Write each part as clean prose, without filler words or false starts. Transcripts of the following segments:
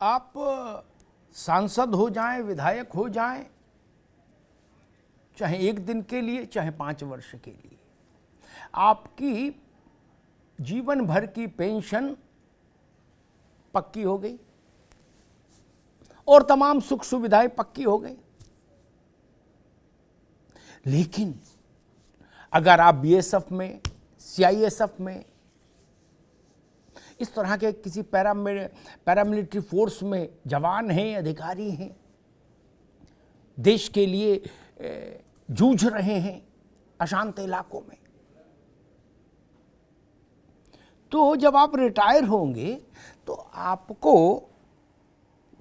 आप सांसद हो जाएं, विधायक हो जाएं, चाहे 1 दिन के लिए चाहे 5 वर्ष के लिए, आपकी जीवन भर की पेंशन पक्की हो गई और तमाम सुख सुविधाएं पक्की हो गई। लेकिन अगर आप बीएसएफ में, सीआईएसएफ में, इस तरह के किसी पैरामिलिट्री फोर्स में जवान हैं, अधिकारी हैं, देश के लिए जूझ रहे हैं अशांत इलाकों में, तो जब आप रिटायर होंगे तो आपको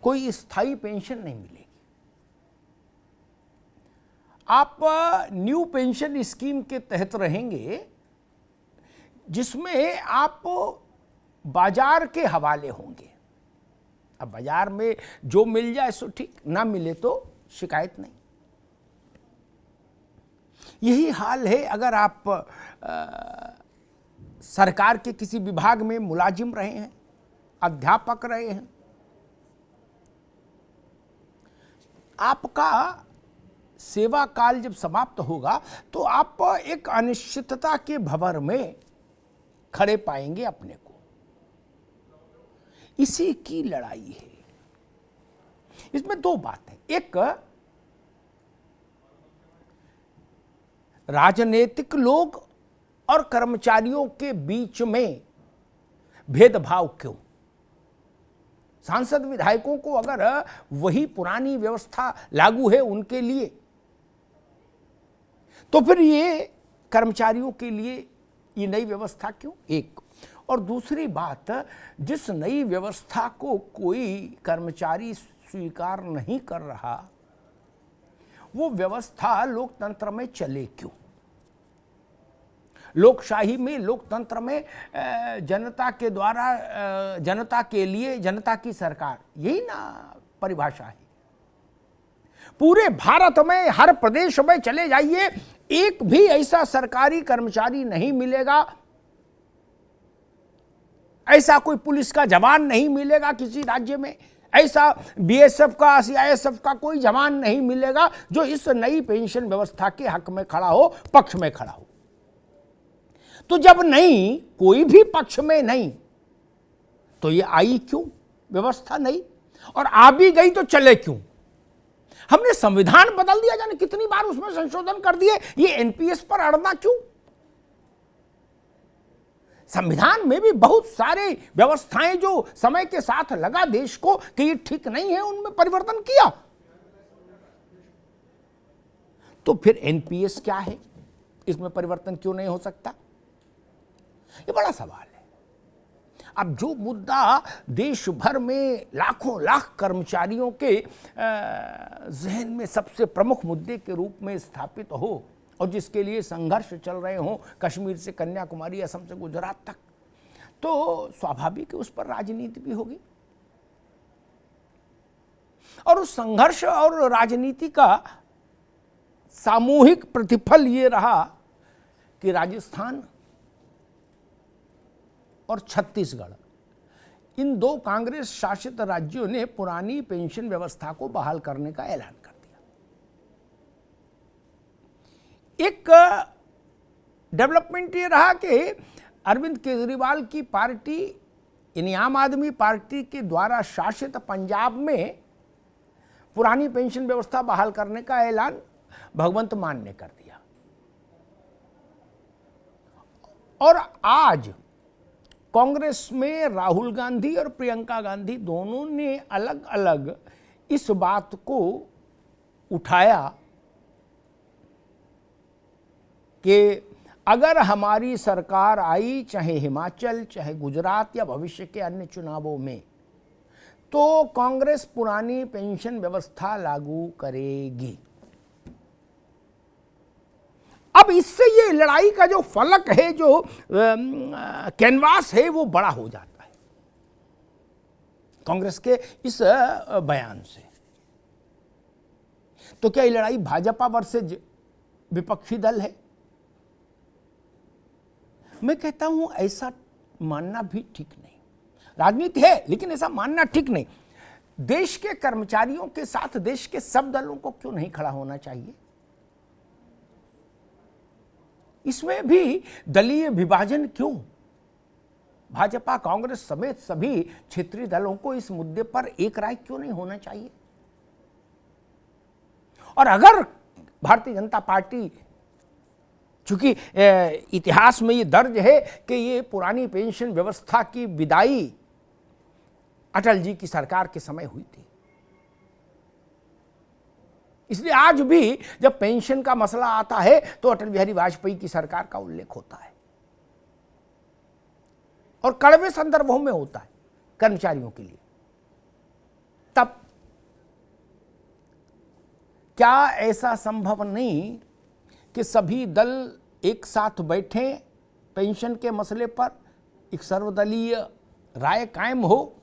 कोई स्थायी पेंशन नहीं मिलेगी। आप न्यू पेंशन स्कीम के तहत रहेंगे, जिसमें आप बाजार के हवाले होंगे। अब बाजार में जो मिल जाए सो ठीक, ना मिले तो शिकायत नहीं। यही हाल है अगर आप सरकार के किसी विभाग में मुलाजिम रहे हैं, अध्यापक रहे हैं, आपका सेवा काल जब समाप्त होगा तो आप एक अनिश्चितता के भंवर में खड़े पाएंगे अपने को। इसी की लड़ाई है। इसमें 2 बातें, एक राजनीतिक लोग और कर्मचारियों के बीच में भेदभाव क्यों? सांसद विधायकों को अगर वही पुरानी व्यवस्था लागू है उनके लिए, तो फिर ये कर्मचारियों के लिए ये नई व्यवस्था क्यों? एक। और दूसरी बात, जिस नई व्यवस्था को कोई कर्मचारी स्वीकार नहीं कर रहा, वो व्यवस्था लोकतंत्र में चले क्यों? लोकशाही में, लोकतंत्र में जनता के द्वारा, जनता के लिए, जनता की सरकार, यही ना परिभाषा है। पूरे भारत में हर प्रदेश में चले जाइए, एक भी ऐसा सरकारी कर्मचारी नहीं मिलेगा, ऐसा कोई पुलिस का जवान नहीं मिलेगा किसी राज्य में, ऐसा बीएसएफ का, सीआईएसएफ का कोई जवान नहीं मिलेगा जो इस नई पेंशन व्यवस्था के हक में खड़ा हो, पक्ष में खड़ा हो। तो जब नहीं, कोई भी पक्ष में नहीं, तो ये आई क्यों व्यवस्था नहीं? और आ भी गई तो चले क्यों? हमने संविधान बदल दिया, जाने कितनी बार उसमें संशोधन कर दिए, ये एनपीएस पर अड़ना क्यों? संविधान में भी बहुत सारे व्यवस्थाएं जो समय के साथ लगा देश को कि ये ठीक नहीं है, उनमें परिवर्तन किया। तो फिर एनपीएस क्या है, इसमें परिवर्तन क्यों नहीं हो सकता? ये बड़ा सवाल है। अब जो मुद्दा देश भर में लाखों लाख कर्मचारियों के जहन में सबसे प्रमुख मुद्दे के रूप में स्थापित हो और जिसके लिए संघर्ष चल रहे हों, कश्मीर से कन्याकुमारी, असम से गुजरात तक, तो स्वाभाविक है उस पर राजनीति भी होगी। और उस संघर्ष और राजनीति का सामूहिक प्रतिफल ये रहा कि राजस्थान और छत्तीसगढ़, इन 2 कांग्रेस शासित राज्यों ने पुरानी पेंशन व्यवस्था को बहाल करने का ऐलान कर दिया। एक डेवलपमेंट ये रहा कि अरविंद केजरीवाल की पार्टी, यानी आम आदमी पार्टी के द्वारा शासित पंजाब में पुरानी पेंशन व्यवस्था बहाल करने का ऐलान भगवंत मान ने कर दिया। और आज कांग्रेस में राहुल गांधी और प्रियंका गांधी दोनों ने अलग अलग इस बात को उठाया कि अगर हमारी सरकार आई, चाहे हिमाचल, चाहे गुजरात या भविष्य के अन्य चुनावों में, तो कांग्रेस पुरानी पेंशन व्यवस्था लागू करेगी। अब इससे ये लड़ाई का जो फलक है, जो कैनवास है, वो बड़ा हो जाता है कांग्रेस के इस बयान से। तो क्या ये लड़ाई भाजपा वर्सेज विपक्षी दल है? मैं कहता हूं ऐसा मानना भी ठीक नहीं। राजनीति है, लेकिन ऐसा मानना ठीक नहीं। देश के कर्मचारियों के साथ देश के सब दलों को क्यों नहीं खड़ा होना चाहिए? इसमें भी दलीय विभाजन क्यों? भाजपा, कांग्रेस समेत सभी क्षेत्रीय दलों को इस मुद्दे पर एक राय क्यों नहीं होना चाहिए? और अगर भारतीय जनता पार्टी, चूंकि इतिहास में ये दर्ज है कि ये पुरानी पेंशन व्यवस्था की विदाई अटल जी की सरकार के समय हुई थी, इसलिए आज भी जब पेंशन का मसला आता है तो अटल बिहारी वाजपेयी की सरकार का उल्लेख होता है और कड़वे संदर्भों में होता है कर्मचारियों के लिए। तब क्या ऐसा संभव नहीं कि सभी दल एक साथ बैठे, पेंशन के मसले पर एक सर्वदलीय राय कायम हो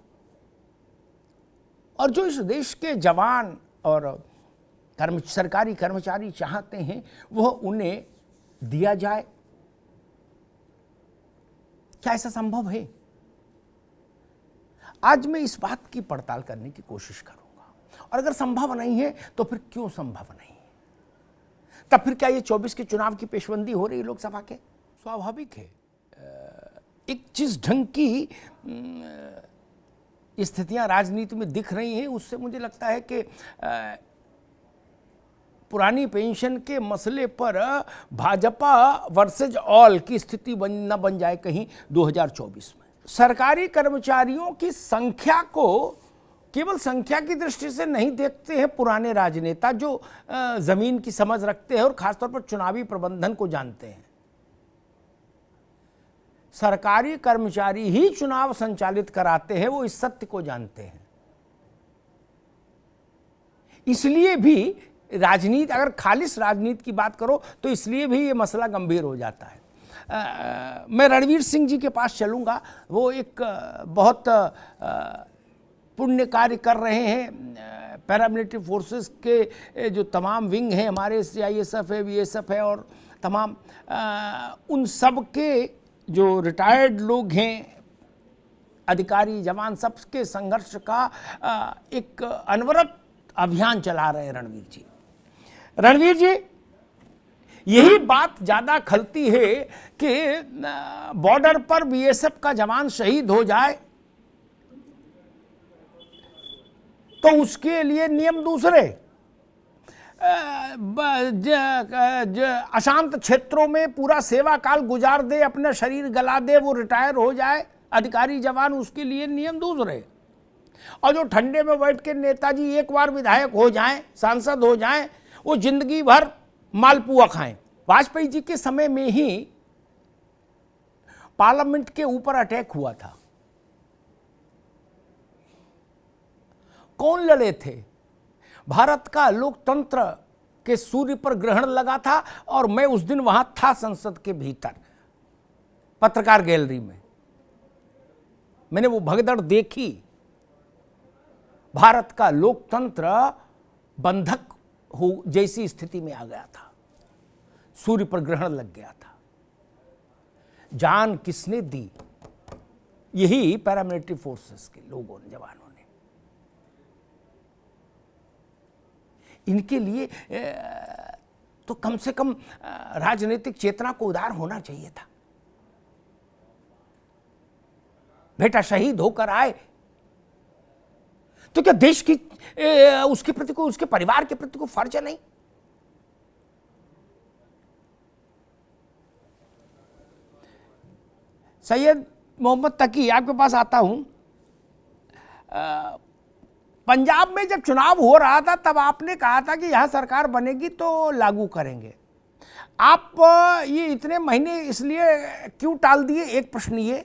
और जो इस देश के जवान और सरकारी कर्मचारी चाहते हैं वह उन्हें दिया जाए? क्या ऐसा संभव है? आज मैं इस बात की पड़ताल करने की कोशिश करूंगा और अगर संभव नहीं है तो फिर क्यों संभव नहीं है? तब फिर क्या ये 24 के चुनाव की पेशबंदी हो रही है लोकसभा के? स्वाभाविक है, एक जिस ढंग की स्थितियां राजनीति में दिख रही हैं उससे मुझे लगता है कि पुरानी पेंशन के मसले पर भाजपा वर्सेज ऑल की स्थिति न बन जाए कहीं 2024 में। सरकारी कर्मचारियों की संख्या को केवल संख्या की दृष्टि से नहीं देखते हैं पुराने राजनेता जो जमीन की समझ रखते हैं और खासतौर पर चुनावी प्रबंधन को जानते हैं। सरकारी कर्मचारी ही चुनाव संचालित कराते हैं, वो इस सत्य को जानते हैं। इसलिए भी राजनीति, अगर खालिश राजनीति की बात करो तो इसलिए भी ये मसला गंभीर हो जाता है। मैं रणवीर सिंह जी के पास चलूँगा, वो एक बहुत पुण्य कार्य कर रहे हैं। पैरामिलिट्री फोर्सेस के जो तमाम विंग हैं हमारे, CISF है, BSF है और तमाम उन सब के जो रिटायर्ड लोग हैं, अधिकारी जवान, सबके संघर्ष का एक अनवरत अभियान चला रहे हैं रणवीर जी। रणवीर जी, यही बात ज्यादा खलती है कि बॉर्डर पर BSF का जवान शहीद हो जाए तो उसके लिए नियम दूसरे, अशांत क्षेत्रों में पूरा सेवा काल गुजार दे, अपना शरीर गला दे, वो रिटायर हो जाए अधिकारी जवान, उसके लिए नियम दूसरे। और जो ठंडे में बैठ के नेताजी एक बार विधायक हो जाएं, सांसद हो जाएं, वो जिंदगी भर मालपुआ खाएं। वाजपेयी जी के समय में ही पार्लियामेंट के ऊपर अटैक हुआ था। कौन लड़े थे? भारत का लोकतंत्र के सूर्य पर ग्रहण लगा था और मैं उस दिन वहां था संसद के भीतर पत्रकार गैलरी में। मैंने वो भगदड़ देखी। भारत का लोकतंत्र बंधक हो जैसी स्थिति में आ गया था, सूर्य पर ग्रहण लग गया था। जान किसने दी? यही पैरामिलिट्री फोर्सेस के लोगों ने, जवानों ने। इनके लिए तो कम से कम राजनीतिक चेतना को उदार होना चाहिए था। बेटा शहीद होकर आए तो क्या देश की उसके प्रति को, उसके परिवार के प्रति को फर्ज नहीं? सैयद मोहम्मद तकी, आपके पास आता हूं। पंजाब में जब चुनाव हो रहा था तब आपने कहा था कि यहां सरकार बनेगी तो लागू करेंगे। आप ये इतने महीने इसलिए क्यों टाल दिए? एक प्रश्न ये।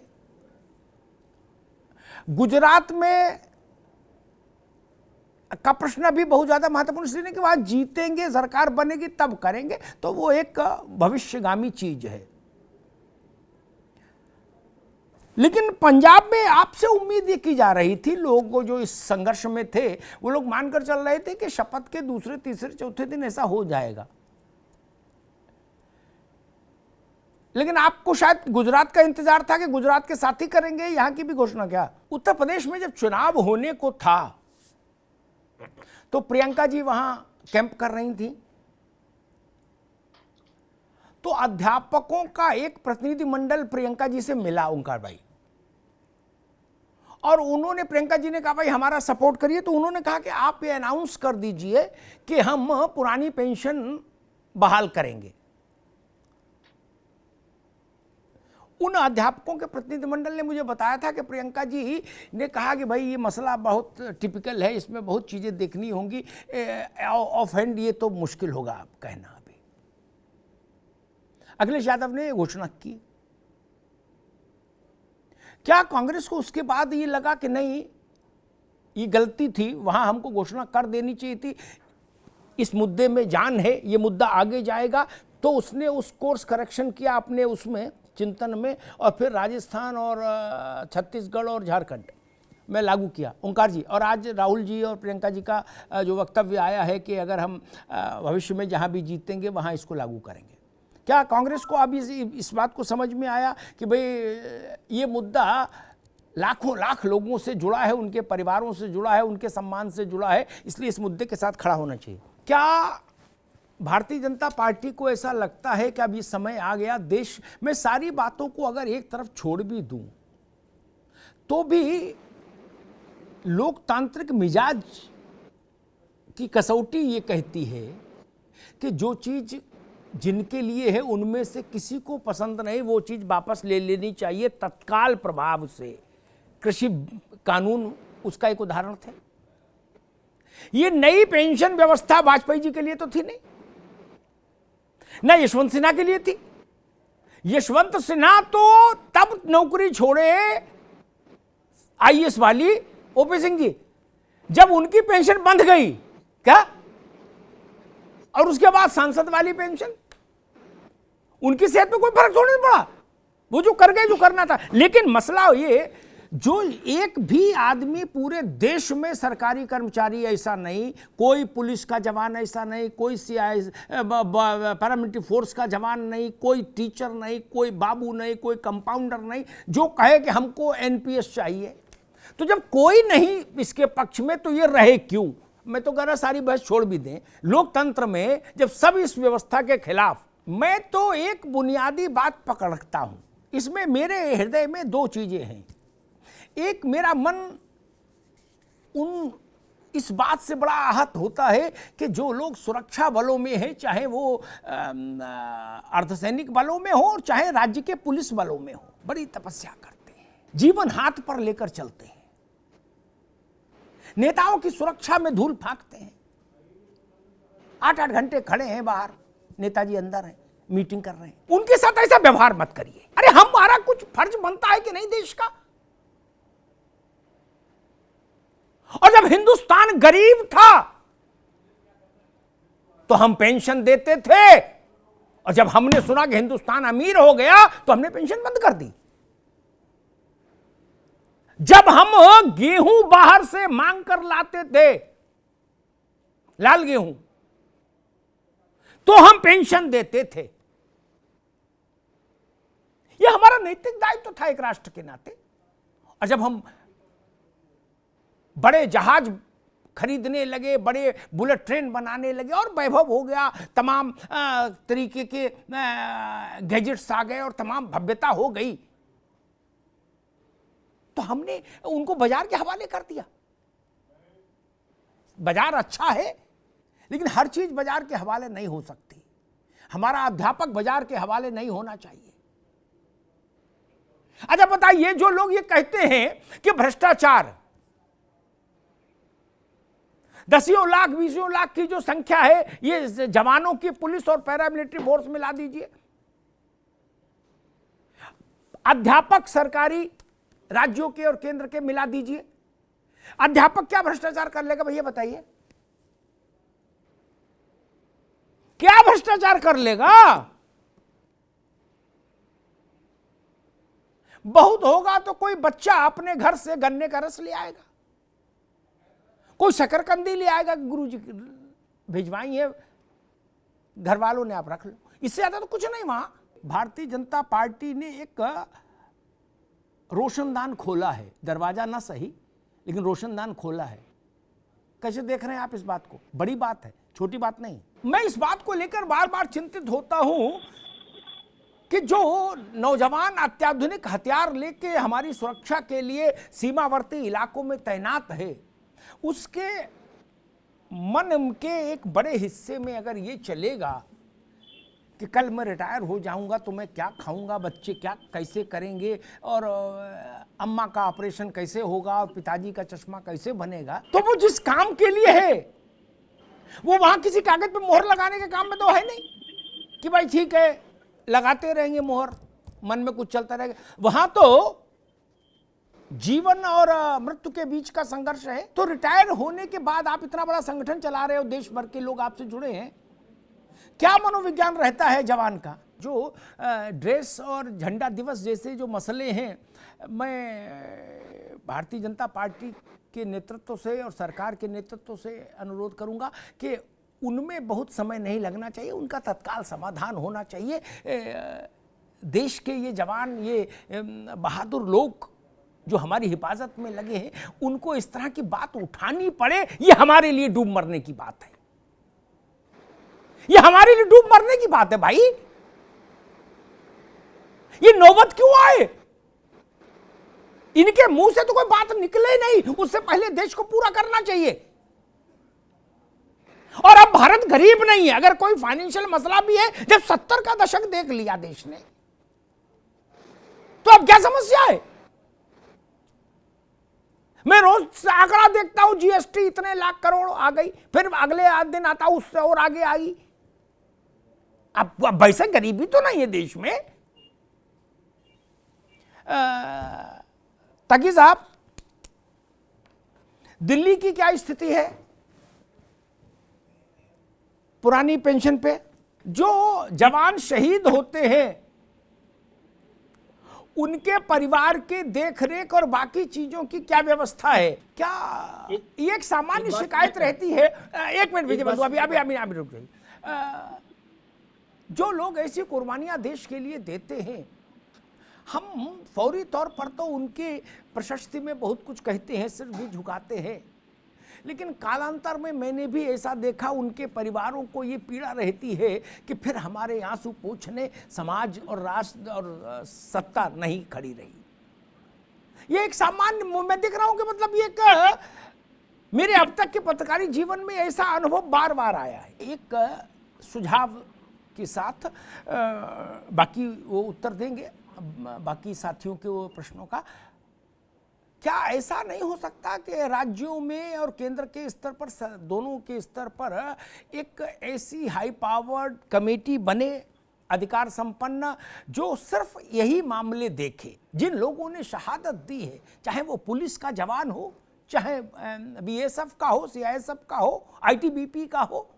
गुजरात में का प्रश्न अभी बहुत ज्यादा महत्वपूर्ण इसलिए नहीं कि वहां जीतेंगे, सरकार बनेगी तब करेंगे, तो वो एक भविष्यगामी चीज है। लेकिन पंजाब में आपसे उम्मीद ये की जा रही थी, लोग जो इस संघर्ष में थे वो लोग मानकर चल रहे थे कि शपथ के दूसरे, तीसरे, चौथे दिन ऐसा हो जाएगा। लेकिन आपको शायद गुजरात का इंतजार था कि गुजरात के साथ ही करेंगे, यहां की भी घोषणा क्या। उत्तर प्रदेश में जब चुनाव होने को था तो प्रियंका जी वहां कैंप कर रही थी, तो अध्यापकों का एक प्रतिनिधि मंडल प्रियंका जी से मिला, ओंकार भाई, और उन्होंने, प्रियंका जी ने कहा भाई हमारा सपोर्ट करिए, तो उन्होंने कहा कि आप ये अनाउंस कर दीजिए कि हम पुरानी पेंशन बहाल करेंगे। उन अध्यापकों के प्रतिनिधिमंडल ने मुझे बताया था कि प्रियंका जी ने कहा कि भाई ये मसला बहुत टिपिकल है, इसमें बहुत चीजें देखनी होंगी, ऑफ हैंड ये तो मुश्किल होगा आप कहना। अभी अखिलेश यादव ने घोषणा की, क्या कांग्रेस को उसके बाद ये लगा कि नहीं ये गलती थी, वहां हमको घोषणा कर देनी चाहिए थी, इस मुद्दे में जान है, ये मुद्दा आगे जाएगा, तो उसने उस कोर्स करेक्शन किया अपने उसमें चिंतन में, और फिर राजस्थान और छत्तीसगढ़ और झारखंड में लागू किया, ओंकार जी। और आज राहुल जी और प्रियंका जी का जो वक्तव्य आया है कि अगर हम भविष्य में जहां भी जीतेंगे वहां इसको लागू करेंगे। क्या कांग्रेस को अभी इस बात को समझ में आया कि भाई ये मुद्दा लाखों लाख लोगों से जुड़ा है, उनके परिवारों से जुड़ा है, उनके सम्मान से जुड़ा है, इसलिए इस मुद्दे के साथ खड़ा होना चाहिए? क्या भारतीय जनता पार्टी को ऐसा लगता है कि अब ये समय आ गया, देश में सारी बातों को अगर एक तरफ छोड़ भी दूं तो भी लोकतांत्रिक मिजाज की कसौटी ये कहती है कि जो चीज जिनके लिए है उनमें से किसी को पसंद नहीं, वो चीज वापस ले लेनी चाहिए तत्काल प्रभाव से। कृषि कानून उसका एक उदाहरण थे। ये नई पेंशन व्यवस्था वाजपेयी जी के लिए तो थी नहीं, ना यशवंत सिन्हा के लिए थी। यशवंत सिन्हा तो तब नौकरी छोड़े आईएएस वाली ओपी सिंह जी, जब उनकी पेंशन बंध गई क्या, और उसके बाद सांसद वाली पेंशन, उनकी सेहत में कोई फर्क थोड़ी नहीं पड़ा, वो जो कर गए जो करना था। लेकिन मसला ये, जो एक भी आदमी पूरे देश में सरकारी कर्मचारी ऐसा नहीं, कोई पुलिस का जवान ऐसा नहीं, कोई सीआई पैरामिलिट्री फोर्स का जवान नहीं, कोई टीचर नहीं, कोई बाबू नहीं, कोई कंपाउंडर नहीं, जो कहे कि हमको एनपीएस चाहिए। तो जब कोई नहीं इसके पक्ष में तो ये रहे क्यों? मैं तो कह रहा सारी बहस छोड़ भी दें। लोकतंत्र में जब सब इस व्यवस्था के खिलाफ, मैं तो एक बुनियादी बात पकड़ता हूं, इसमें मेरे हृदय में दो चीजें हैं। एक, मेरा मन उन इस बात से बड़ा आहत होता है कि जो लोग सुरक्षा बलों में हैं, चाहे वो अर्धसैनिक बलों में हो और चाहे राज्य के पुलिस बलों में हो, बड़ी तपस्या करते हैं, जीवन हाथ पर लेकर चलते हैं, नेताओं की सुरक्षा में धूल फांकते हैं, 8-8 घंटे खड़े हैं बाहर, नेताजी अंदर हैं, मीटिंग कर रहे हैं। उनके साथ ऐसा व्यवहार मत करिए। अरे हमारा कुछ फर्ज बनता है कि नहीं देश का? और जब हिंदुस्तान गरीब था तो हम पेंशन देते थे, और जब हमने सुना कि हिंदुस्तान अमीर हो गया तो हमने पेंशन बंद कर दी। जब हम गेहूं बाहर से मांग कर लाते थे, लाल गेहूं, तो हम पेंशन देते थे। यह हमारा नैतिक दायित्व था एक राष्ट्र के नाते। और जब हम बड़े जहाज खरीदने लगे, बड़े बुलेट ट्रेन बनाने लगे और वैभव हो गया, तमाम तरीके के गैजेट्स आ गए और तमाम भव्यता हो गई, तो हमने उनको बाजार के हवाले कर दिया। बाजार अच्छा है, लेकिन हर चीज बाजार के हवाले नहीं हो सकती। हमारा अध्यापक बाजार के हवाले नहीं होना चाहिए। अच्छा बताइए, जो लोग ये कहते हैं कि भ्रष्टाचार 10 लाख 20 लाख की जो संख्या है, ये जवानों की पुलिस और पैरामिलिट्री फोर्स में ला दीजिए, अध्यापक सरकारी राज्यों के और केंद्र के मिला दीजिए, अध्यापक क्या भ्रष्टाचार कर लेगा भैया बताइए? क्या भ्रष्टाचार कर लेगा? बहुत होगा तो कोई बच्चा अपने घर से गन्ने का रस ले आएगा, कोई शकरकंदी ले आएगा, गुरुजी भिजवाई है घर वालों ने, आप रख लो। इससे ज्यादा तो कुछ नहीं। वहां भारतीय जनता पार्टी ने एक रोशनदान खोला है, दरवाजा ना सही लेकिन रोशनदान खोला है। कैसे देख रहे हैं आप इस बात को? बड़ी बात है, छोटी बात नहीं। मैं इस बात को लेकर बार बार चिंतित होता हूं कि जो नौजवान अत्याधुनिक हथियार लेके हमारी सुरक्षा के लिए सीमावर्ती इलाकों में तैनात है, उसके मन के एक बड़े हिस्से में अगर ये चलेगा कि कल मैं रिटायर हो जाऊंगा तो मैं क्या खाऊंगा, बच्चे क्या कैसे करेंगे, और अम्मा का ऑपरेशन कैसे होगा, और पिताजी का चश्मा कैसे बनेगा, तो वो जिस काम के लिए है वो वहां किसी कागज पे मोहर लगाने के काम में तो है नहीं कि भाई ठीक है लगाते रहेंगे मोहर, मन में कुछ चलता रहेगा। वहां तो जीवन और मृत्यु के बीच का संघर्ष है। तो रिटायर होने के बाद आप इतना बड़ा संगठन चला रहे हो, देश भर के लोग आपसे जुड़े हैं, क्या मनोविज्ञान रहता है जवान का? जो ड्रेस और झंडा दिवस जैसे जो मसले हैं, मैं भारतीय जनता पार्टी के नेतृत्व से और सरकार के नेतृत्व से अनुरोध करूंगा कि उनमें बहुत समय नहीं लगना चाहिए, उनका तत्काल समाधान होना चाहिए। देश के ये जवान, ये बहादुर लोग जो हमारी हिफाजत में लगे हैं, उनको इस तरह की बात उठानी पड़े, ये हमारे लिए डूब मरने की बात है। ये हमारे लिए डूब मरने की बात है भाई। ये नौबत क्यों आए? इनके मुंह से तो कोई बात निकले नहीं, उससे पहले देश को पूरा करना चाहिए। और अब भारत गरीब नहीं है, अगर कोई फाइनेंशियल मसला भी है, जब 70 का दशक देख लिया देश ने, तो अब क्या समस्या है? मैं रोज आंकड़ा देखता हूं, जीएसटी इतने लाख करोड़ आ गई, फिर अगले दिन आता उससे और आगे आई। अब वैसे गरीबी तो नहीं है देश में। तकी साहब, दिल्ली की क्या स्थिति है? पुरानी पेंशन पे जो जवान शहीद होते हैं, उनके परिवार के देखरेख और बाकी चीजों की क्या व्यवस्था है? क्या ये एक सामान्य शिकायत रहती है? एक मिनट विजय बंधु, अभी रुक जाइए। जो लोग ऐसी कुर्बानियां देश के लिए देते हैं, हम फौरी तौर पर तो उनके प्रशस्ति में बहुत कुछ कहते हैं, सिर भी झुकाते हैं, लेकिन कालांतर में मैंने भी ऐसा देखा, उनके परिवारों को ये पीड़ा रहती है कि फिर हमारे आंसू पोंछने समाज और राष्ट्र और सत्ता नहीं खड़ी रही। ये एक सामान्य, मैं देख रहा हूं कि मतलब ये एक मेरे अब तक के पत्रकारी जीवन में ऐसा अनुभव बार बार आया है। एक सुझाव के साथ बाकी वो उत्तर देंगे बाकी साथियों के वो प्रश्नों का। क्या ऐसा नहीं हो सकता कि राज्यों में और केंद्र के स्तर पर, दोनों के स्तर पर एक ऐसी हाई पावर्ड कमेटी बने, अधिकार संपन्न, जो सिर्फ यही मामले देखे? जिन लोगों ने शहादत दी है, चाहे वो पुलिस का जवान हो, चाहे बीएसएफ का हो, सीआईएसएफ का हो, आईटीबीपी का हो,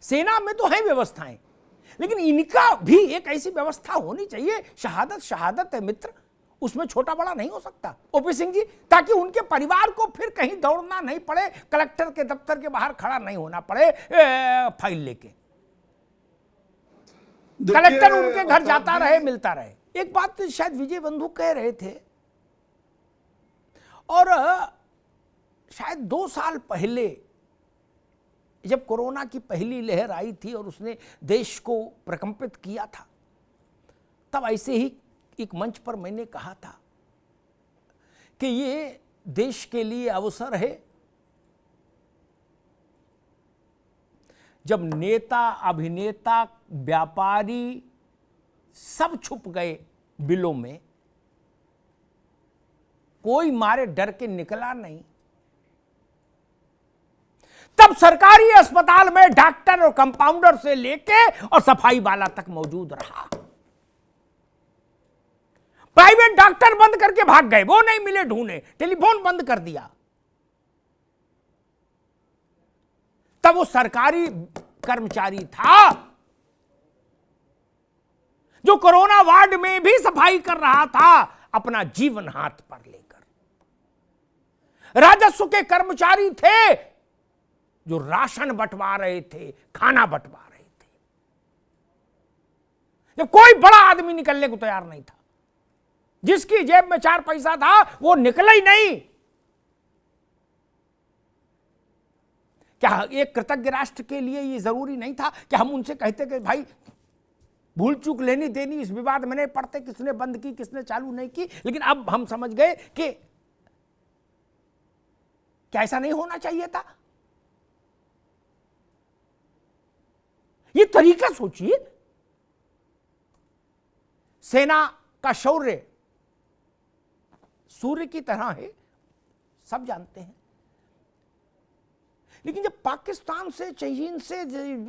सेना में तो है व्यवस्थाएं, लेकिन इनका भी एक ऐसी व्यवस्था होनी चाहिए। शहादत शहादत है मित्र, उसमें छोटा बड़ा नहीं हो सकता। ओपी सिंह जी, ताकि उनके परिवार को फिर कहीं दौड़ना नहीं पड़े, कलेक्टर के दफ्तर के बाहर खड़ा नहीं होना पड़े फाइल लेके, कलेक्टर उनके घर जाता रहे, मिलता रहे। एक बात तो शायद विजय बंधु कह रहे थे, और शायद 2 साल पहले जब कोरोना की पहली लहर आई थी और उसने देश को प्रकंपित किया था, तब ऐसे ही एक मंच पर मैंने कहा था कि ये देश के लिए अवसर है जब नेता, अभिनेता, व्यापारी सब छुप गए बिलों में, कोई मारे डर के निकला नहीं, तब सरकारी अस्पताल में डॉक्टर और कंपाउंडर से लेके और सफाई वाला तक मौजूद रहा। प्राइवेट डॉक्टर बंद करके भाग गए, वो नहीं मिले, ढूंढे, टेलीफोन बंद कर दिया। तब वो सरकारी कर्मचारी था जो कोरोना वार्ड में भी सफाई कर रहा था, अपना जीवन हाथ पर लेकर। राजस्व के कर्मचारी थे जो राशन बंटवा रहे थे, खाना बंटवा रहे थे, जब कोई बड़ा आदमी निकलने को तैयार नहीं था। जिसकी जेब में 4 पैसा था वो निकला ही नहीं। क्या एक कृतज्ञ राष्ट्र के लिए ये जरूरी नहीं था कि हम उनसे कहते कि भाई भूल चूक लेनी देनी इस विवाद में नहीं पड़ते, किसने बंद की किसने चालू नहीं की। लेकिन अब हम समझ गए कि क्या ऐसा नहीं होना चाहिए था। ये तरीका सोचिए, सेना का शौर्य सूर्य की तरह है, सब जानते हैं। लेकिन जब पाकिस्तान से, चीन से,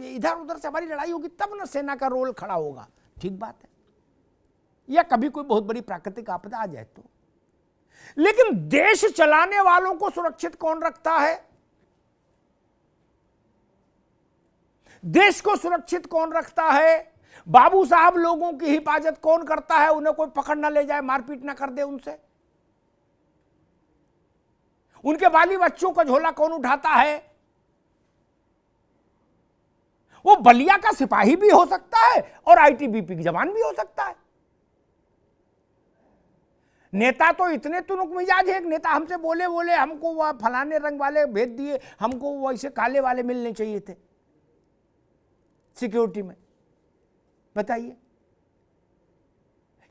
इधर उधर से हमारी लड़ाई होगी तब ना सेना का रोल खड़ा होगा, ठीक बात है। या कभी कोई बहुत बड़ी प्राकृतिक आपदा आ जाए तो। लेकिन देश चलाने वालों को सुरक्षित कौन रखता है? देश को सुरक्षित कौन रखता है? बाबू साहब लोगों की हिफाजत कौन करता है? उन्हें कोई पकड़ ना ले जाए, मारपीट ना कर दे उनसे। उनके बाली बच्चों का झोला कौन उठाता है? वो बलिया का सिपाही भी हो सकता है और आईटीबीपी की जवान भी हो सकता है। नेता तो इतने तुनुक मिजाज है, एक नेता हमसे बोले हमको वह फलाने रंग वाले भेज दिए, हमको वैसे काले वाले मिलने चाहिए थे सिक्योरिटी में। बताइए,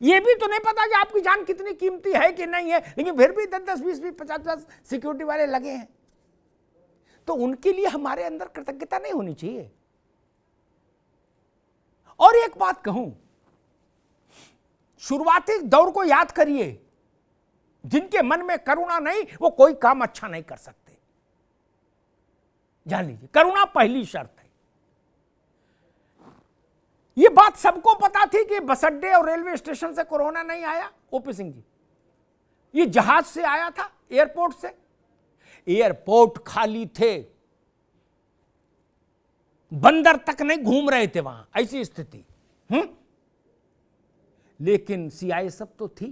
ये भी तो नहीं पता कि आपकी जान कितनी कीमती है कि नहीं है, लेकिन फिर भी 10-10, 20-20, 50-50 सिक्योरिटी वाले लगे हैं। तो उनके लिए हमारे अंदर कृतज्ञता नहीं होनी चाहिए। और एक बात कहूं, शुरुआती दौर को याद करिए, जिनके मन में करुणा नहीं वो कोई काम अच्छा नहीं कर सकते। जान लीजिए, करुणा पहली शर्त है। ये बात सबको पता थी कि बस अड्डे और रेलवे स्टेशन से कोरोना नहीं आया ओपी सिंह जी, ये जहाज से आया था, एयरपोर्ट से। एयरपोर्ट खाली थे, बंदर तक नहीं घूम रहे थे वहां, ऐसी स्थिति। लेकिन सीआईएसएफ तो थी,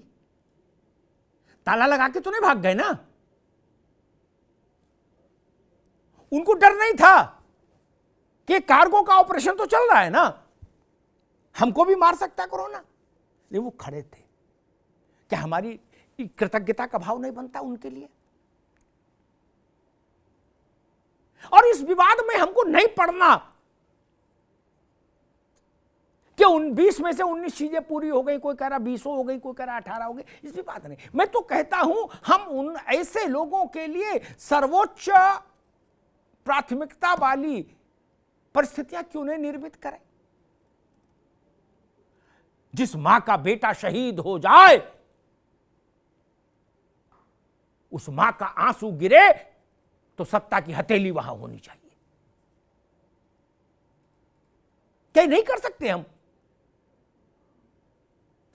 ताला लगा के तो नहीं भाग गए ना। उनको डर नहीं था कि कार्गो का ऑपरेशन तो चल रहा है ना, हमको भी मार सकता है कोरोना। लेकिन वो खड़े थे। क्या हमारी कृतज्ञता का भाव नहीं बनता उनके लिए? और इस विवाद में हमको नहीं पड़ना कि 20 में से 19 चीजें पूरी हो गई, कोई कह रहा 20 हो गई, कोई कह रहा 18 हो गई, इस भी बात नहीं। मैं तो कहता हूं हम उन ऐसे लोगों के लिए सर्वोच्च प्राथमिकता वाली परिस्थितियां क्यों नहीं निर्मित करें? जिस मां का बेटा शहीद हो जाए, उस मां का आंसू गिरे तो सत्ता की हथेली वहां होनी चाहिए। क्या नहीं कर सकते हम?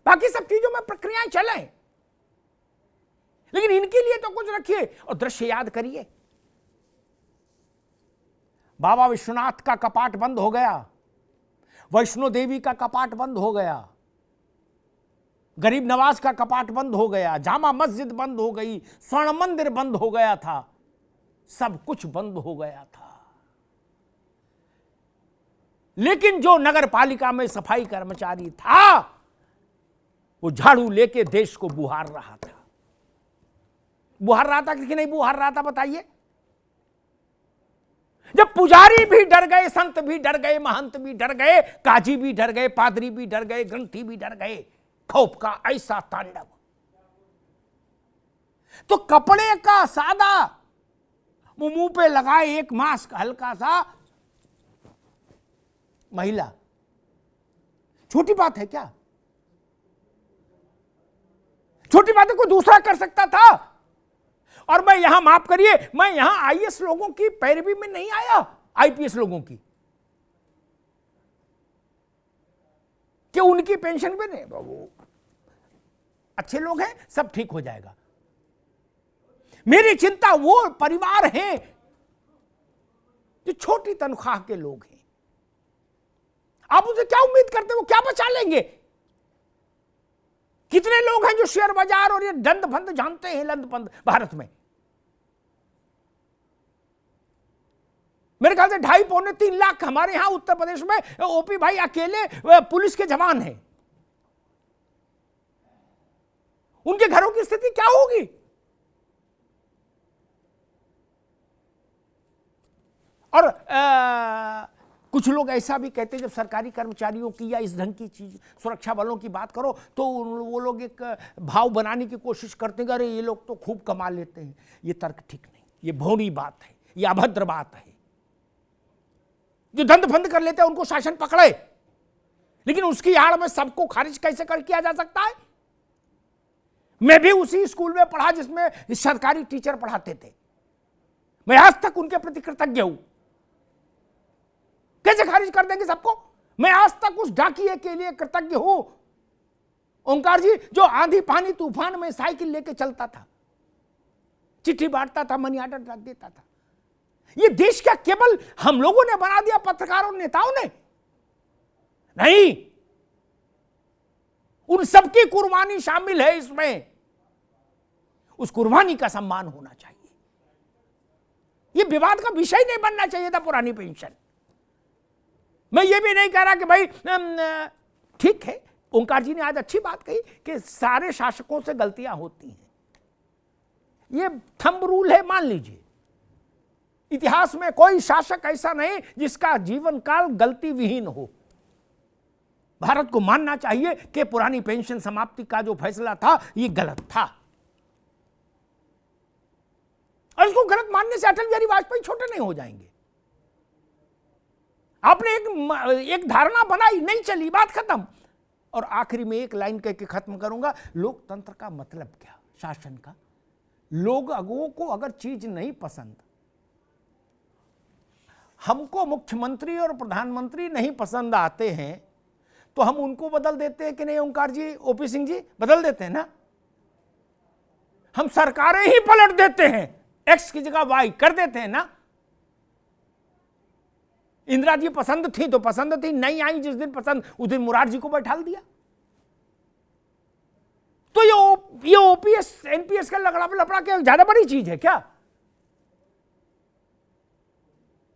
बाकी सब चीजों में प्रक्रियाएं चलें, लेकिन इनके लिए तो कुछ रखिए। और दृश्य याद करिए, बाबा विश्वनाथ का कपाट बंद हो गया, वैष्णो देवी का कपाट बंद हो गया, गरीब नवाज का कपाट बंद हो गया, जामा मस्जिद बंद हो गई, स्वर्ण मंदिर बंद हो गया था, सब कुछ बंद हो गया था। लेकिन जो नगर पालिका में सफाई कर्मचारी था, वो झाड़ू लेके देश को बुहार रहा था। बुहार रहा था कि नहीं बुहार रहा था, बताइए? जब पुजारी भी डर गए, संत भी डर गए, महंत भी डर गए, काजी भी डर गए, पादरी भी डर गए, ग्रंथी भी डर गए, खौफ का ऐसा तांडव। तो कपड़े का सादा मुंह पे लगाए एक मास्क हल्का सा, महिला, छोटी बात है क्या? छोटी बात है, कोई दूसरा कर सकता था। और मैं यहां, माफ करिए, मैं यहां आईएएस लोगों की पैरवी में नहीं आया, आईपीएस लोगों की, कि उनकी पेंशन पे नहीं, वो अच्छे लोग हैं, सब ठीक हो जाएगा। मेरी चिंता वो परिवार हैं जो छोटी तनख्वाह के लोग हैं। आप उनसे क्या उम्मीद करते हैं? वो क्या बचा लेंगे? कितने लोग हैं जो शेयर बाजार और ये दंड फंद जानते हैं? लंद फंद भारत में मेरे ख्याल से 2.5-3 लाख हमारे यहां उत्तर प्रदेश में ओपी भाई अकेले पुलिस के जवान हैं। उनके घरों की स्थिति क्या होगी? और कुछ लोग ऐसा भी कहते हैं, जब सरकारी कर्मचारियों की या इस ढंग की चीज सुरक्षा बलों की बात करो तो वो लोग एक भाव बनाने की कोशिश करते हैं, अरे ये लोग तो खूब कमा लेते हैं। ये तर्क ठीक नहीं, ये भौरी बात है, ये अभद्र बात है। जो दंड फंद कर लेते हैं उनको शासन पकड़े, लेकिन उसकी आड़ में सबको खारिज कैसे कर किया जा सकता है? मैं भी उसी स्कूल में पढ़ा जिसमें सरकारी टीचर पढ़ाते थे, मैं आज तक उनके प्रति कृतज्ञ हूं। कैसे खारिज कर देंगे सबको? मैं आज तक उस डाकिये के लिए कृतज्ञ हूं, ओंकार जी, जो आंधी पानी तूफान में साइकिल लेके चलता था, चिट्ठी बांटता था, मनी ऑर्डर देता था। ये देश क्या केवल हम लोगों ने बना दिया, पत्रकारों नेताओं ने? नहीं, उन सबकी कुर्बानी शामिल है इसमें। उस कुर्बानी का सम्मान होना चाहिए। ये विवाद का विषय नहीं बनना चाहिए था पुरानी पेंशन। मैं ये भी नहीं कह रहा कि भाई ठीक है, ओंकार जी ने आज अच्छी बात कही कि सारे शासकों से गलतियां होती हैं, ये थंब रूल है, मान लीजिए। इतिहास में कोई शासक ऐसा नहीं जिसका जीवन काल गलती विहीन हो। भारत को मानना चाहिए कि पुरानी पेंशन समाप्ति का जो फैसला था ये गलत था, और इसको गलत मानने से अटल बिहारी वाजपेयी छोटे नहीं हो जाएंगे। आपने एक धारणा बनाई, नहीं चली, बात खत्म। और आखिरी में एक लाइन कह के खत्म करूंगा, लोकतंत्र का मतलब क्या, शासन का। लोगों को अगर चीज नहीं पसंद, हमको मुख्यमंत्री और प्रधानमंत्री नहीं पसंद आते हैं तो हम उनको बदल देते हैं कि नहीं ओंकार जी, ओपी सिंह जी, बदल देते हैं ना। हम सरकारें ही पलट देते हैं, एक्स की जगह वाई कर देते हैं ना। इंदिरा जी पसंद थी तो पसंद थी, नहीं आई जिस दिन पसंद उस दिन मुरार जी को बैठाल दिया। तो ये ओपीएस एनपीएस का लपड़ा क्या ज्यादा बड़ी चीज है क्या?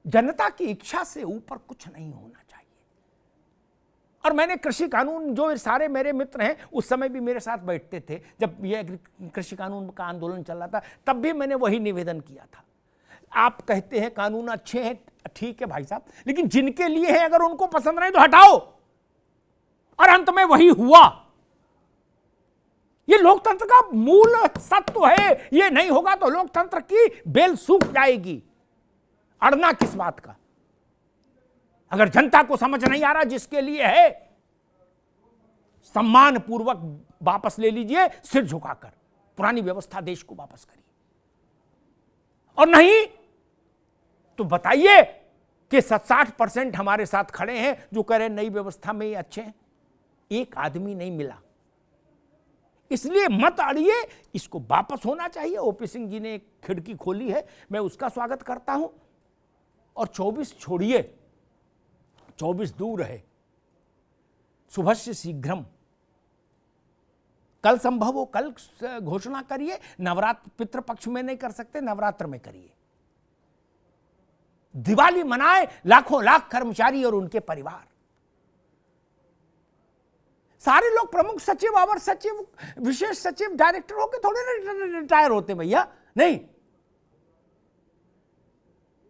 जनता की इच्छा से ऊपर कुछ नहीं होना चाहिए। और मैंने कृषि कानून, जो सारे मेरे मित्र हैं उस समय भी मेरे साथ बैठते थे जब ये कृषि कानून का आंदोलन चल रहा था, तब भी मैंने वही निवेदन किया था। आप कहते हैं कानून अच्छे हैं, ठीक है भाई साहब, लेकिन जिनके लिए है अगर उनको पसंद नहीं तो हटाओ। और अंत में वही हुआ। ये लोकतंत्र का मूल सत्व है। ये नहीं होगा तो लोकतंत्र की बेल सूख जाएगी। अड़ना किस बात का? अगर जनता को समझ नहीं आ रहा जिसके लिए है, सम्मान पूर्वक वापस ले लीजिए, सिर झुकाकर पुरानी व्यवस्था देश को वापस करिए। और नहीं तो बताइए कि 60% हमारे साथ खड़े हैं जो कह रहे नई व्यवस्था में ही अच्छे हैं। एक आदमी नहीं मिला, इसलिए मत अड़िए, इसको वापस होना चाहिए। ओपी सिंह जी ने एक खिड़की खोली है, मैं उसका स्वागत करता हूं। और 24 छोड़िए, 24 दूर है, सुबह से शीघ्रम, कल संभव हो कल घोषणा करिए। नवरात्र पितृपक्ष में नहीं कर सकते, नवरात्र में करिए। दिवाली मनाए लाखों लाख कर्मचारी और उनके परिवार। सारे लोग प्रमुख सचिव, अवर सचिव, विशेष सचिव, डायरेक्टर होकर थोड़े रिटायर होते भैया, नहीं,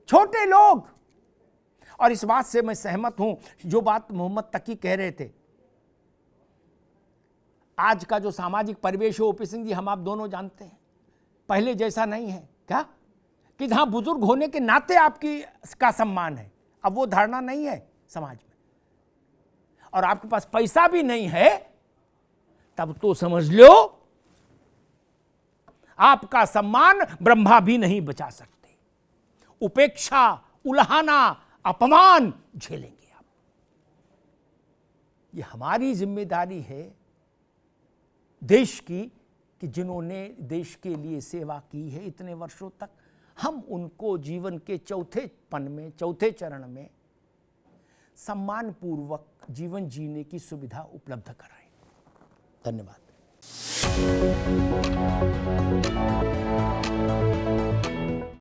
छोटे लोग। और इस बात से मैं सहमत हूं जो बात मोहम्मद तकी कह रहे थे। आज का जो सामाजिक परिवेश है ओपी सिंह जी, हम आप दोनों जानते हैं, पहले जैसा नहीं है। क्या कि जहां बुजुर्ग होने के नाते आपकी का सम्मान है, अब वो धारणा नहीं है समाज में। और आपके पास पैसा भी नहीं है, तब तो समझ लो आपका सम्मान ब्रह्मा भी नहीं बचा सकते। उपेक्षा, उल्हाना, अपमान झेलेंगे आप। ये हमारी जिम्मेदारी है देश की, कि जिन्होंने देश के लिए सेवा की है इतने वर्षों तक, हम उनको जीवन के चौथे पन में, चौथे चरण में सम्मान पूर्वक जीवन जीने की सुविधा उपलब्ध कराएं। धन्यवाद।